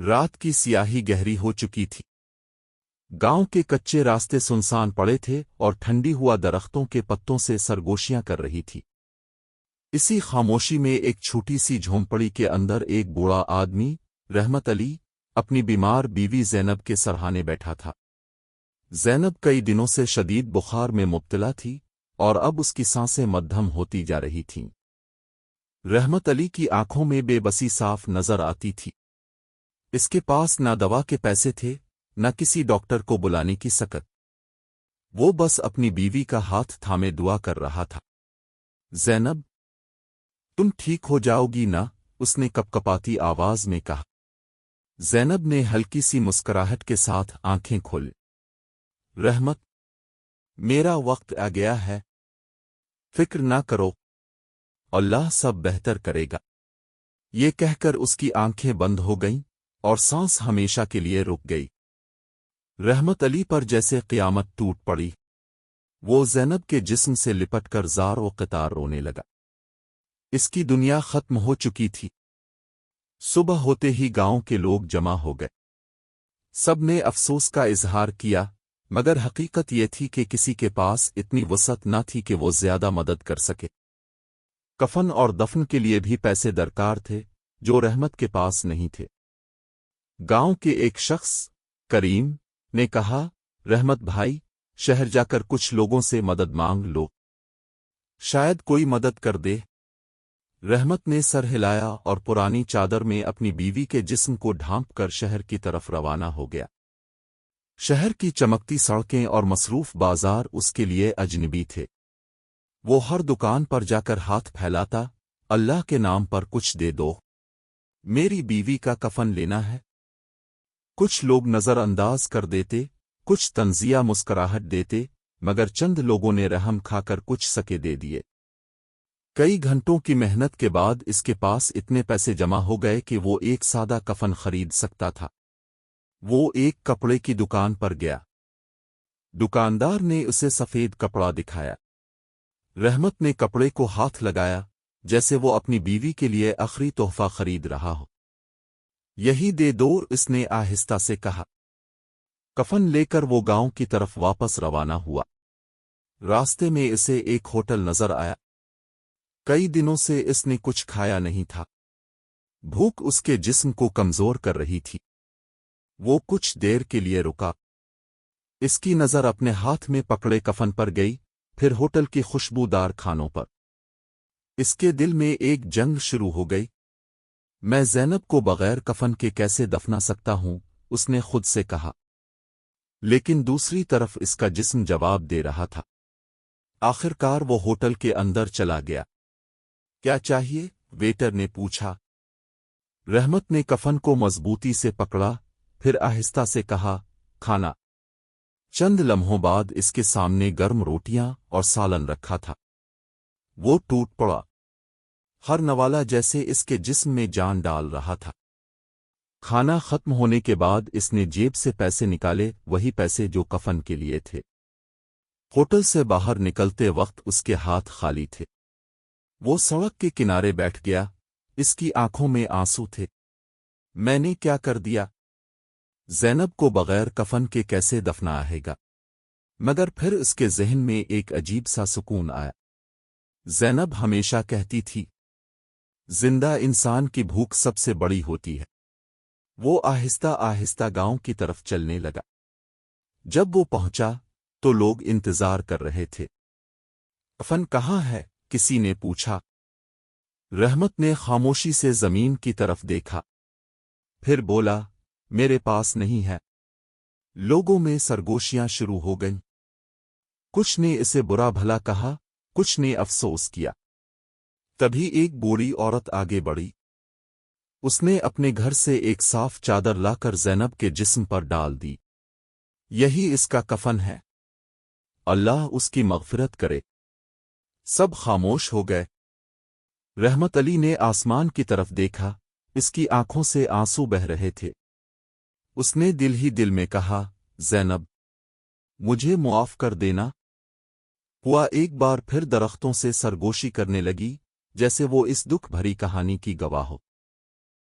رات کی سیاہی گہری ہو چکی تھی۔ گاؤں کے کچے راستے سنسان پڑے تھے اور ٹھنڈی ہوا درختوں کے پتوں سے سرگوشیاں کر رہی تھی۔ اسی خاموشی میں ایک چھوٹی سی جھونپڑی کے اندر ایک بوڑھا آدمی رحمت علی اپنی بیمار بیوی زینب کے سرہانے بیٹھا تھا۔ زینب کئی دنوں سے شدید بخار میں مبتلا تھی اور اب اس کی سانسیں مدھم ہوتی جا رہی تھیں۔ رحمت علی کی آنکھوں میں بے بسی صاف نظر آتی تھی۔ اس کے پاس نہ دوا کے پیسے تھے نہ کسی ڈاکٹر کو بلانے کی سکت۔ وہ بس اپنی بیوی کا ہاتھ تھامے دعا کر رہا تھا۔ زینب، تم ٹھیک ہو جاؤ گی نا؟ اس نے کپکپاتی آواز میں کہا۔ زینب نے ہلکی سی مسکراہٹ کے ساتھ آنکھیں کھولیں۔ رحمت، میرا وقت آ گیا ہے، فکر نہ کرو، اللہ سب بہتر کرے گا۔ یہ کہہ کر اس کی آنکھیں بند ہو گئیں اور سانس ہمیشہ کے لیے رک گئی۔ رحمت علی پر جیسے قیامت ٹوٹ پڑی۔ وہ زینب کے جسم سے لپٹ کر زار و قطار رونے لگا۔ اس کی دنیا ختم ہو چکی تھی۔ صبح ہوتے ہی گاؤں کے لوگ جمع ہو گئے۔ سب نے افسوس کا اظہار کیا، مگر حقیقت یہ تھی کہ کسی کے پاس اتنی وسعت نہ تھی کہ وہ زیادہ مدد کر سکے۔ کفن اور دفن کے لیے بھی پیسے درکار تھے، جو رحمت کے پاس نہیں تھے۔ گاؤں کے ایک شخص کریم نے کہا، رحمت بھائی، شہر جا کر کچھ لوگوں سے مدد مانگ لو، شاید کوئی مدد کر دے۔ رحمت نے سر ہلایا اور پرانی چادر میں اپنی بیوی کے جسم کو ڈھانپ کر شہر کی طرف روانہ ہو گیا۔ شہر کی چمکتی سڑکیں اور مصروف بازار اس کے لیے اجنبی تھے۔ وہ ہر دکان پر جا کر ہاتھ پھیلاتا، اللہ کے نام پر کچھ دے دو، میری بیوی کا کفن لینا ہے۔ کچھ لوگ نظر انداز کر دیتے، کچھ طنزیہ مسکراہٹ دیتے، مگر چند لوگوں نے رحم کھا کر کچھ سکے دے دیے۔ کئی گھنٹوں کی محنت کے بعد اس کے پاس اتنے پیسے جمع ہو گئے کہ وہ ایک سادہ کفن خرید سکتا تھا۔ وہ ایک کپڑے کی دکان پر گیا۔ دکاندار نے اسے سفید کپڑا دکھایا۔ رحمت نے کپڑے کو ہاتھ لگایا، جیسے وہ اپنی بیوی کے لیے آخری تحفہ خرید رہا ہو۔ یہی دے دو، اس نے آہستہ سے کہا۔ کفن لے کر وہ گاؤں کی طرف واپس روانہ ہوا۔ راستے میں اسے ایک ہوٹل نظر آیا۔ کئی دنوں سے اس نے کچھ کھایا نہیں تھا۔ بھوک اس کے جسم کو کمزور کر رہی تھی۔ وہ کچھ دیر کے لیے رکا۔ اس کی نظر اپنے ہاتھ میں پکڑے کفن پر گئی، پھر ہوٹل کی خوشبودار کھانوں پر۔ اس کے دل میں ایک جنگ شروع ہو گئی۔ میں زینب کو بغیر کفن کے کیسے دفنا سکتا ہوں؟ اس نے خود سے کہا۔ لیکن دوسری طرف اس کا جسم جواب دے رہا تھا۔ آخرکار وہ ہوٹل کے اندر چلا گیا۔ کیا چاہیے؟ ویٹر نے پوچھا۔ رحمت نے کفن کو مضبوطی سے پکڑا، پھر آہستہ سے کہا، کھانا۔ چند لمحوں بعد اس کے سامنے گرم روٹیاں اور سالن رکھا تھا۔ وہ ٹوٹ پڑا۔ ہر نوالا جیسے اس کے جسم میں جان ڈال رہا تھا۔ کھانا ختم ہونے کے بعد اس نے جیب سے پیسے نکالے، وہی پیسے جو کفن کے لیے تھے۔ ہوٹل سے باہر نکلتے وقت اس کے ہاتھ خالی تھے۔ وہ سڑک کے کنارے بیٹھ گیا، اس کی آنکھوں میں آنسو تھے۔ میں نے کیا کر دیا؟ زینب کو بغیر کفن کے کیسے دفنا آئے گا؟ مگر پھر اس کے ذہن میں ایک عجیب سا سکون آیا۔ زینب ہمیشہ کہتی تھی، زندہ انسان کی بھوک سب سے بڑی ہوتی ہے۔ وہ آہستہ آہستہ گاؤں کی طرف چلنے لگا۔ جب وہ پہنچا تو لوگ انتظار کر رہے تھے۔ کفن کہاں ہے؟ کسی نے پوچھا۔ رحمت نے خاموشی سے زمین کی طرف دیکھا، پھر بولا، میرے پاس نہیں ہے۔ لوگوں میں سرگوشیاں شروع ہو گئیں۔ کچھ نے اسے برا بھلا کہا، کچھ نے افسوس کیا۔ تبھی ایک بوڑھی عورت آگے بڑھی۔ اس نے اپنے گھر سے ایک صاف چادر لا کر زینب کے جسم پر ڈال دی۔ یہی اس کا کفن ہے، اللہ اس کی مغفرت کرے۔ سب خاموش ہو گئے۔ رحمت علی نے آسمان کی طرف دیکھا، اس کی آنکھوں سے آنسو بہہ رہے تھے۔ اس نے دل ہی دل میں کہا، زینب، مجھے معاف کر دینا۔ ہوا ایک بار پھر درختوں سے سرگوشی کرنے لگی، جیسے وہ اس دکھ بھری کہانی کی گواہ ہو۔